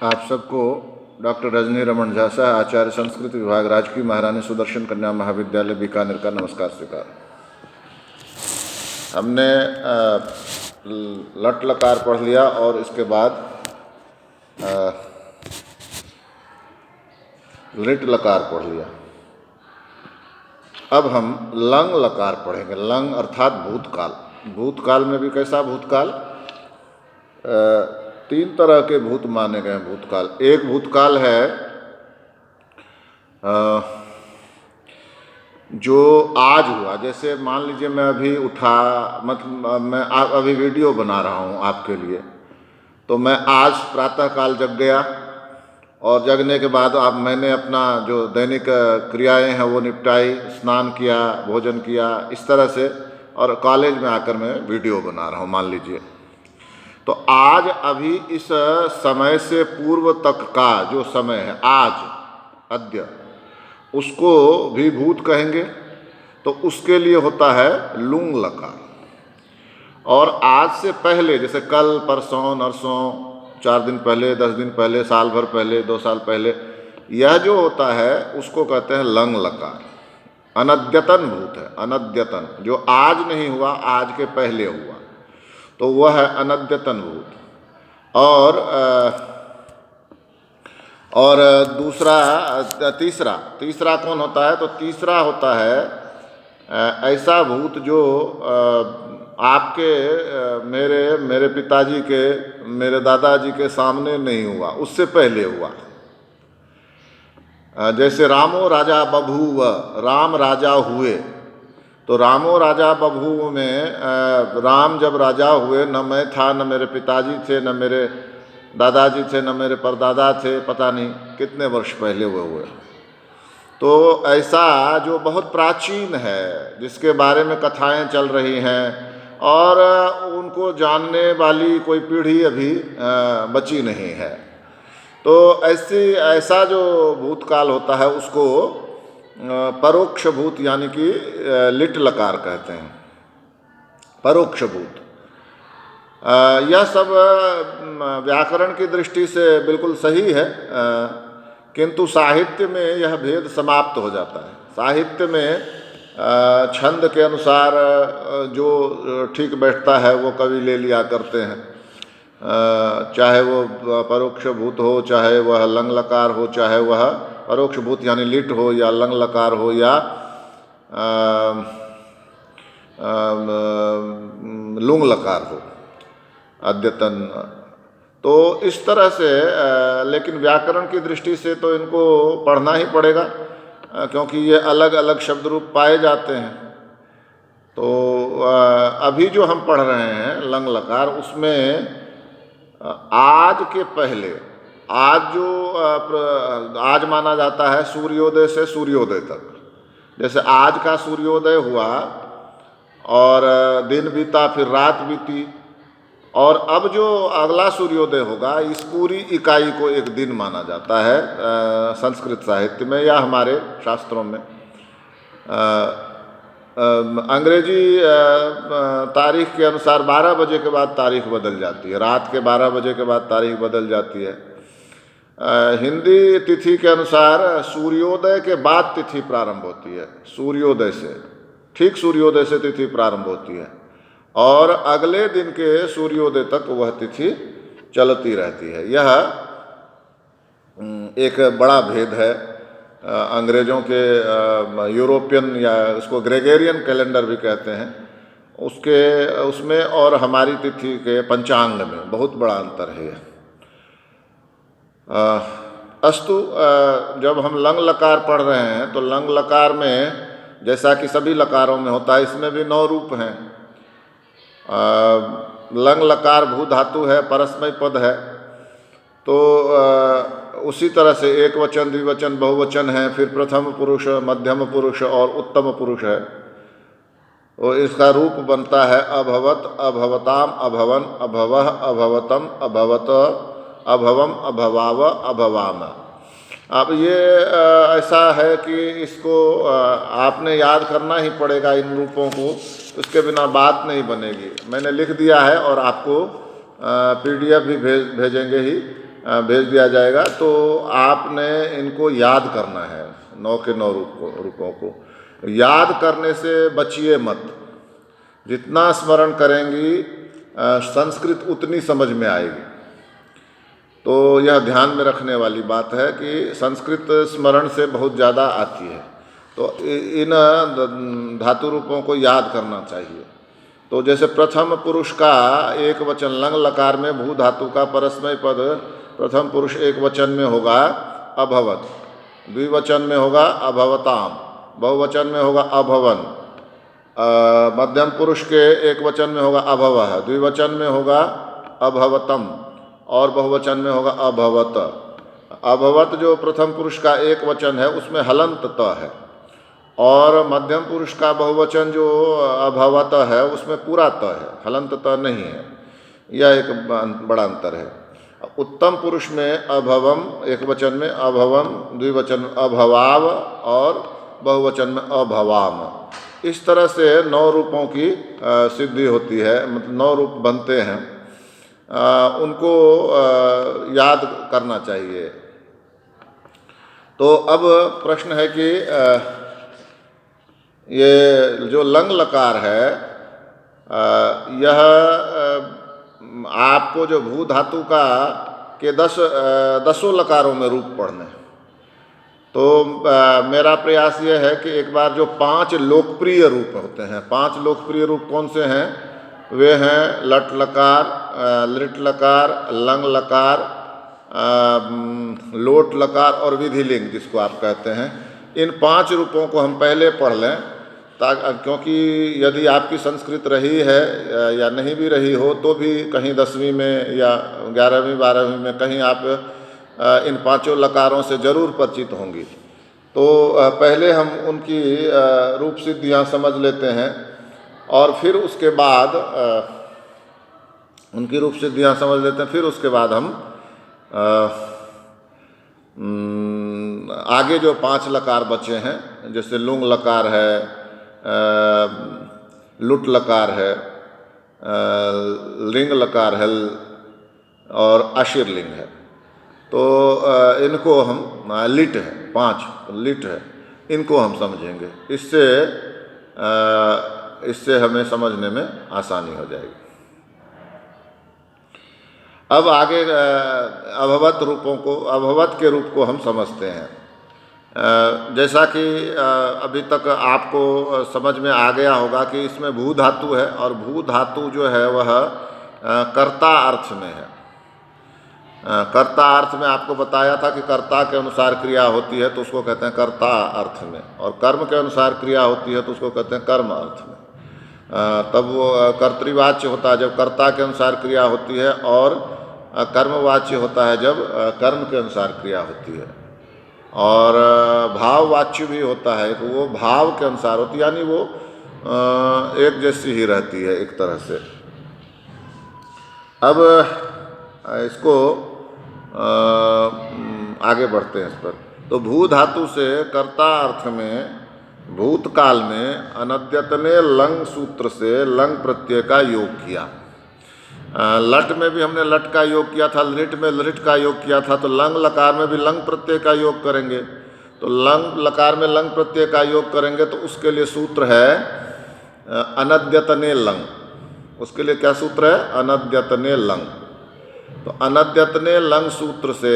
आप सबको डॉक्टर रजनी रमन झा साह, आचार्य संस्कृत विभाग, राजकीय महारानी सुदर्शन कन्या महाविद्यालय बीकानेर का नमस्कार स्वीकार। हमने लट लकार पढ़ लिया और इसके बाद लिट लकार पढ़ लिया। अब हम लंग लकार पढ़ेंगे। लंग अर्थात भूतकाल। भूतकाल में भी कैसा भूतकाल? तीन तरह के भूत माने गए हैं भूतकाल। एक भूतकाल है जो आज हुआ। जैसे मान लीजिए मैं अभी उठा, मतलब मैं अभी वीडियो बना रहा हूँ आपके लिए, तो मैं आज प्रातःकाल जग गया और जगने के बाद मैंने अपना जो दैनिक क्रियाएं हैं वो निपटाई, स्नान किया, भोजन किया, इस तरह से, और कॉलेज में आकर मैं वीडियो बना रहा हूँ मान लीजिए। तो आज अभी इस समय से पूर्व तक का जो समय है, आज अद्य, उसको भी भूत कहेंगे। तो उसके लिए होता है लुंग लकार। और आज से पहले, जैसे कल, परसों, नरसों, 4 दिन पहले, 10 दिन पहले, साल भर पहले, 2 साल पहले, यह जो होता है उसको कहते हैं लंग लकार। अनद्यतन भूत है। अनद्यतन, जो आज नहीं हुआ, आज के पहले हुआ, तो वह है अनद्यतन भूत। और दूसरा, तीसरा कौन होता है? तो तीसरा होता है ऐसा भूत जो आपके, मेरे पिताजी के, मेरे दादाजी के सामने नहीं हुआ, उससे पहले हुआ। जैसे रामो राजा बभूव, राम राजा हुए, तो रामो राजा बभूव में राम जब राजा हुए, न मैं था, न मेरे पिताजी थे, न मेरे दादाजी थे, न मेरे परदादा थे, पता नहीं कितने वर्ष पहले वो हुए। तो ऐसा जो बहुत प्राचीन है, जिसके बारे में कथाएं चल रही हैं और उनको जानने वाली कोई पीढ़ी अभी बची नहीं है, तो ऐसा जो भूतकाल होता है उसको परोक्ष भूत यानी कि लिट लकार कहते हैं। परोक्ष भूत। यह सब व्याकरण की दृष्टि से बिल्कुल सही है, किंतु साहित्य में यह भेद समाप्त हो जाता है। साहित्य में छंद के अनुसार जो ठीक बैठता है वो कवि ले लिया करते हैं, चाहे वो परोक्ष भूत हो, चाहे वह लंग लकार हो, चाहे वह परोक्ष भूत यानी लिट हो, या लंग लकार हो, या लुंग लकार हो, अद्यतन। तो इस तरह से, लेकिन व्याकरण की दृष्टि से तो इनको पढ़ना ही पड़ेगा, क्योंकि ये अलग अलग शब्द रूप पाए जाते हैं। तो अभी जो हम पढ़ रहे हैं लंग लकार, उसमें आज के पहले, आज जो आज माना जाता है सूर्योदय से सूर्योदय तक। जैसे आज का सूर्योदय हुआ और दिन बीता, फिर रात बीती, और अब जो अगला सूर्योदय होगा, इस पूरी इकाई को एक दिन माना जाता है संस्कृत साहित्य में या हमारे शास्त्रों में। अंग्रेजी तारीख के अनुसार 12 बजे के बाद तारीख बदल जाती है, रात के 12 बजे के बाद तारीख बदल जाती है। हिंदी तिथि के अनुसार सूर्योदय के बाद तिथि प्रारंभ होती है। सूर्योदय से, ठीक सूर्योदय से तिथि प्रारंभ होती है और अगले दिन के सूर्योदय तक वह तिथि चलती रहती है। यह एक बड़ा भेद है अंग्रेज़ों के, यूरोपियन या उसको ग्रेगोरियन कैलेंडर भी कहते हैं, उसमें और हमारी तिथि के पंचांग में बहुत बड़ा अंतर है। अस्तु, जब हम लंग लकार पढ़ रहे हैं तो लंग लकार में, जैसा कि सभी लकारों में होता है, इसमें भी 9 रूप हैं। लंग लकार भू धातु है, परस्मय पद है, तो उसी तरह से एक वचन, द्विवचन, बहुवचन है, फिर प्रथम पुरुष, मध्यम पुरुष और उत्तम पुरुष है। तो इसका रूप बनता है अभवत, अभवताम, अभवन, अभवः, अभवतम, अभवत, अभवम, अभवाव, अभवाम। अब ये ऐसा है कि इसको आपने याद करना ही पड़ेगा इन रूपों को, उसके बिना बात नहीं बनेगी। मैंने लिख दिया है और आपको PDF भी भेजेंगे ही, भेज दिया जाएगा। तो आपने इनको याद करना है, 9 के 9 रूपों को याद करने से बचिए मत। जितना स्मरण करेंगी संस्कृत उतनी समझ में आएगी। तो यह ध्यान में रखने वाली बात है कि संस्कृत स्मरण से बहुत ज़्यादा आती है। तो इन धातु रूपों को याद करना चाहिए। तो जैसे प्रथम पुरुष का एक वचन लंग लकार में भू धातु का परस्मय पद प्रथम पुरुष एक वचन में होगा अभवत, द्विवचन में होगा अभवताम, बहुवचन में होगा अभवन, मध्यम पुरुष के एक वचन में होगा अभवः, द्विवचन में होगा अभवतम और बहुवचन में होगा अभवत। अभवत जो प्रथम पुरुष का एक वचन है उसमें हलंत त है, और मध्यम पुरुष का बहुवचन जो अभवत है उसमें पूरा त है, हलंत त नहीं है। यह एक बड़ा अंतर है। उत्तम पुरुष में अभवम एक वचन में अभवम, द्विवचन में अभवाव और बहुवचन में अभवाम। इस तरह से 9 रूपों की सिद्धि होती है, मतलब 9 रूप बनते हैं। उनको याद करना चाहिए। तो अब प्रश्न है कि ये जो लंग लकार है यह आपको जो भू धातु का के 10 लकारों में रूप पढ़ने। तो मेरा प्रयास ये है कि एक बार जो 5 लोकप्रिय रूप होते हैं, 5 लोकप्रिय रूप कौन से हैं? वे हैं लट लकार, लिट लकार, लंग लकार, लोट लकार और विधिलिंग जिसको आप कहते हैं। इन 5 रूपों को हम पहले पढ़ लें, क्योंकि यदि आपकी संस्कृत रही है या नहीं भी रही हो तो भी कहीं 10वीं में या 11वीं 12वीं में कहीं आप इन 5 लकारों से जरूर परिचित होंगी। तो पहले हम उनकी रूप सिद्धियाँ समझ लेते हैं और फिर उसके बाद उनकी रूप सिद्धियाँ समझ लेते हैं। फिर उसके बाद हम आगे जो 5 लकार बचे हैं, जैसे लुंग लकार है, लुट लकार है, लिंग लकार है और आशीर लिंग है। तो इनको हम लिट है, 5 लिट है, इनको हम समझेंगे। इससे हमें समझने में आसानी हो जाएगी। अब आगे अभवत रूपों को, अभवत के रूप को हम समझते हैं। जैसा कि अभी तक आपको समझ में आ गया होगा कि इसमें भू धातु है और भू धातु जो है वह कर्ता अर्थ में है। कर्ता अर्थ में आपको बताया था कि कर्ता के अनुसार क्रिया होती है तो उसको कहते हैं कर्ता अर्थ में, और कर्म के अनुसार क्रिया होती है तो उसको कहते हैं कर्म अर्थ में। तब वो कर्तृवाच्य होता है जब कर्ता के अनुसार क्रिया होती है, और कर्मवाच्य होता है जब कर्म के अनुसार क्रिया होती है, और भाववाच्य भी होता है तो वो भाव के अनुसार होती है, यानी वो एक जैसी ही रहती है एक तरह से। अब इसको आगे बढ़ते हैं इस पर। तो भू धातु से कर्ता अर्थ में भूतकाल में अनद्यतने लंग सूत्र से लंग प्रत्यय का योग किया। लट में भी हमने लट का योग किया था, लिट में लिट का योग किया था, तो लंग लकार में भी लंग प्रत्यय का योग करेंगे। तो लंग लकार में लंग प्रत्यय का योग करेंगे तो उसके लिए सूत्र है अनद्यतने लंग। उसके लिए क्या सूत्र है? अनद्यतने लंग। तो अनद्यतने लंग सूत्र से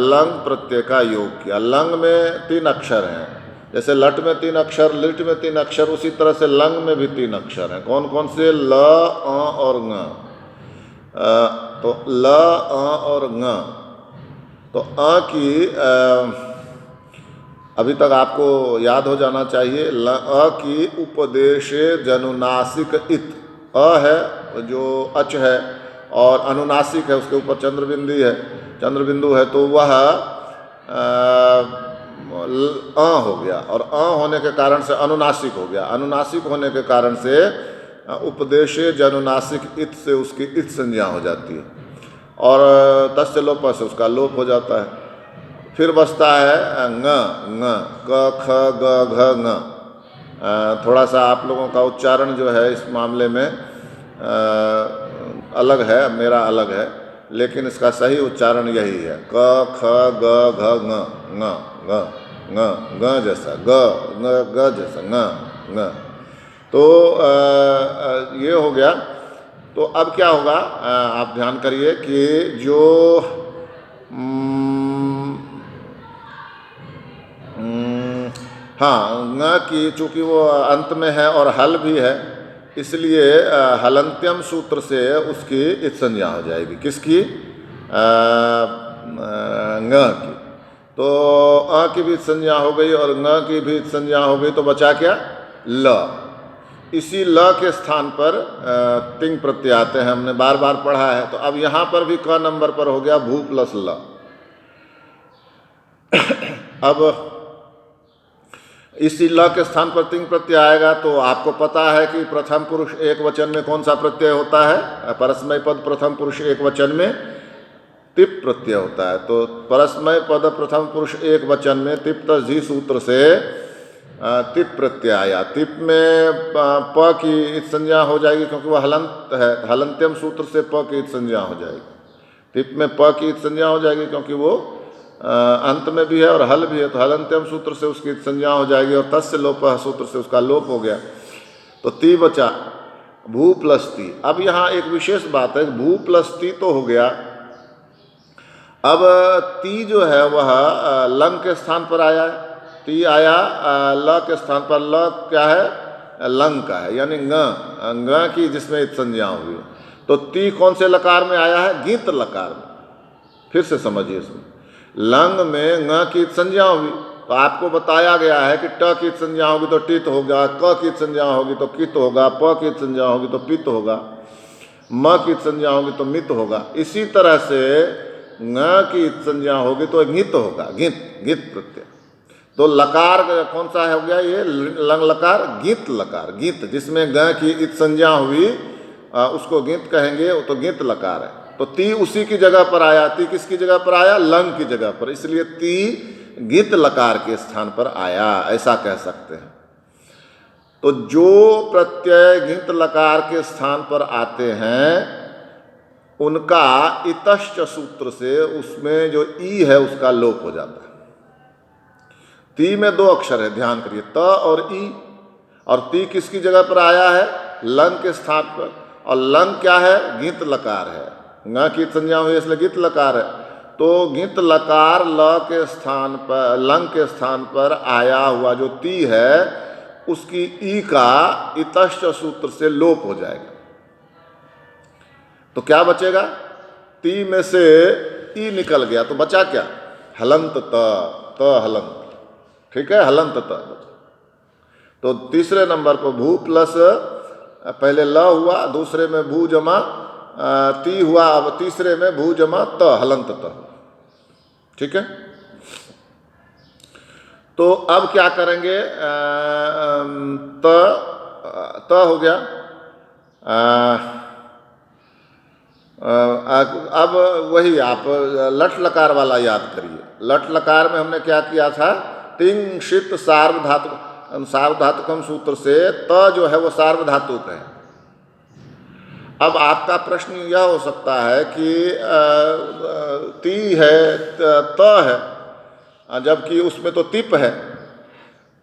लंग प्रत्यय का योग किया। लंग में 3 अक्षर हैं, जैसे लट में 3 अक्षर, लिट में 3 अक्षर, उसी तरह से लंग में भी 3 अक्षर हैं। कौन कौन से? ल, अ और ङ। तो ल, अ और ङ। तो अ की अभी तक आपको याद हो जाना चाहिए, अ की उपदेशे जनुनासिक इत। अ है जो अच है और अनुनासिक है, उसके ऊपर चंद्रबिंदु है, चंद्रबिंदु है, तो वह अ हो गया, और अ होने के कारण से अनुनासिक हो गया। अनुनासिक होने के कारण से उपदेशे जनुनासिक इत से उसकी इत संज्ञा हो जाती है, और तस्य लोप से उसका लोप हो जाता है। फिर बचता है ङ, क, ख, ग, घ, ङ। थोड़ा सा आप लोगों का उच्चारण जो है इस मामले में अलग है, मेरा अलग है। लेकिन इसका सही उच्चारण यही है, क ख ग घ ङ ङ ङ ङ जैसा, ग ग जैसा, ङ ङ। तो ये हो गया। तो अब क्या होगा, आप ध्यान करिए कि जो हाँ, ङ की चूँकि वो अंत में है और हल भी है, इसलिए हलंत्यम सूत्र से उसकी इत संज्ञा हो जाएगी। किसकी? ङ की। तो अ की भी संज्ञा हो गई और ङ की भी संज्ञा हो गई, तो बचा क्या? ल। इसी ल के स्थान पर तिंग प्रत्यय आते हैं, हमने बार बार पढ़ा है। तो अब यहाँ पर भी क नंबर पर हो गया भू प्लस ल। अब इसी ल के स्थान पर तिंग प्रत्यय आएगा, तो आपको पता है कि प्रथम पुरुष एक वचन में कौन सा प्रत्यय होता है? परस्मय पद प्रथम पुरुष एक वचन में तिप प्रत्यय होता है। तो परस्मय पद प्रथम पुरुष एक वचन में तिप तजी सूत्र से तिप प्रत्यय आया। तिप में प की इत संज्ञा हो जाएगी, क्योंकि वह हलंत है। हलंत्यम सूत्र से प की इत संज्ञा हो जाएगी। तिप में प की इत संज्ञा हो जाएगी, क्योंकि वो अंत में भी है और हल भी है। तो हलंत्यम सूत्र से उसकी संज्ञा हो जाएगी, और तस्य लोप सूत्र से उसका लोप हो गया। तो ती बचा, भू प्लस ती। अब यहाँ एक विशेष बात है, भू प्लस ती तो हो गया। अब ती जो है वह लंग के स्थान पर आया है। ती आया ल के स्थान पर। ल क्या है? लंग का है, यानी ङ की जिसमें इत संज्ञा हुई। तो ती कौन से लकार में आया है? गीत लकार में। फिर से समझिए, इसमें लंग में ङ की संज्ञा हुई, तो आपको बताया गया है कि ट की संज्ञा होगी तो टित होगा, क की संज्ञा होगी तो कित होगा, प की संज्ञा होगी तो पित होगा, म की संज्ञा होगी तो मित होगा। इसी तरह से ङ की संज्ञा होगी तो गित होगा, गित प्रत्यय। तो लकार कौन सा हो गया? ये लंग लकार, गीत लकार। गीत जिसमें ग की इत संज्ञा हुई उसको गीत कहेंगे, वो तो गीत लकार है। तो ती उसी की जगह पर आया। ती किसकी जगह पर आया? लंग की जगह पर। इसलिए ती गीत लकार के स्थान पर आया, ऐसा कह सकते हैं। तो जो प्रत्यय गीत लकार के स्थान पर आते हैं उनका इतश्च सूत्र से उसमें जो ई है उसका लोप हो जाता है। ती में दो अक्षर है, ध्यान करिए, त और ई। और ती किसकी जगह पर आया है? लंग के स्थान पर। और लंग क्या है? गीत लकार है। ङ की संज्ञा हुई इसलिए गीत लकार है। तो गीत लकार ल के स्थान पर, लंग के स्थान पर आया हुआ जो ती है उसकी ई का इतश्च सूत्र से लोप हो जाएगा। तो क्या बचेगा? ती में से ई निकल गया, तो बचा क्या? हलंत त हलंत। ठीक है, हलंत त। तो तीसरे नंबर पर भू प्लस, पहले ल हुआ, दूसरे में भू जमा ती हुआ, अब तीसरे में भू जमा त, हलंत त। ठीक है। तो अब क्या करेंगे? त हो गया। अब वही आप लट लकार वाला याद करिए। लट लकार में हमने क्या किया था? तिंग षित सार्वधातुकम सूत्र से त जो है वो सार्वधातुक है। अब आपका प्रश्न यह हो सकता है कि ती है, त है, जबकि उसमें तो तिप है।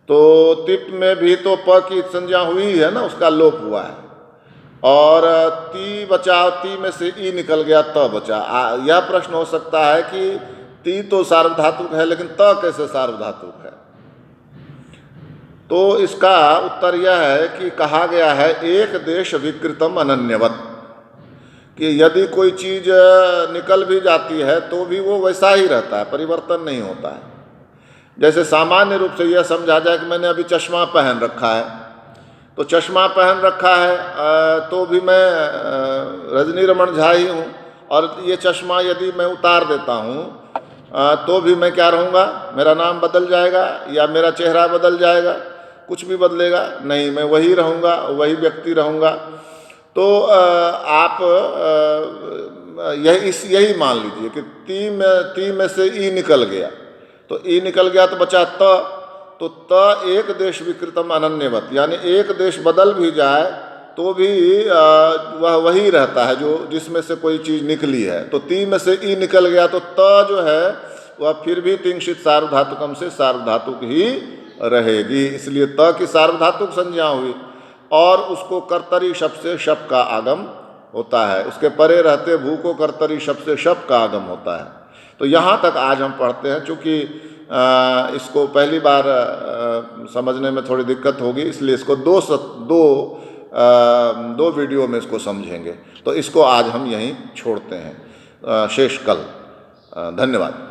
तो तिप में भी तो प की संज्ञा हुई है ना, उसका लोप हुआ है। और ती बचा, ती में से ई निकल गया, त बचा। यह प्रश्न हो सकता है कि ती तो सार्वधातुक है लेकिन त कैसे सार्वधातुक है? तो इसका उत्तर यह है कि कहा गया है एक देश विकृतम अनन्यवत, कि यदि कोई चीज निकल भी जाती है तो भी वो वैसा ही रहता है, परिवर्तन नहीं होता है। जैसे सामान्य रूप से यह समझा जाए कि मैंने अभी चश्मा पहन रखा है, तो चश्मा पहन रखा है तो भी मैं रजनी रमन झा ही हूँ, और ये चश्मा यदि मैं उतार देता हूँ तो भी मैं क्या रहूँगा? मेरा नाम बदल जाएगा या मेरा चेहरा बदल जाएगा? कुछ भी बदलेगा नहीं, मैं वही रहूँगा, वही व्यक्ति रहूँगा। तो आप यही मान लीजिए कि ती में से ई निकल गया, तो ई निकल गया तो बचा त। तो त एक देश विकृतम अनन्यवत, यानी एक देश बदल भी जाए तो भी वह वही रहता है जो जिसमें से कोई चीज़ निकली है। तो ती में से ई निकल गया तो त जो है वह फिर भी तिंशित सार्वधातुकम से सार्वधातुक ही रहेगी, इसलिए त की सार्वधातुक संज्ञा हुई और उसको कर्तरी शब्द से शप का आगम होता है। उसके परे रहते भू को कर्तरी शब्द से शप का आगम होता है। तो यहाँ तक आज हम पढ़ते हैं। चूँकि इसको पहली बार समझने में थोड़ी दिक्कत होगी, इसलिए इसको दो वीडियो में इसको समझेंगे। तो इसको आज हम यहीं छोड़ते हैं, शेष कल। धन्यवाद।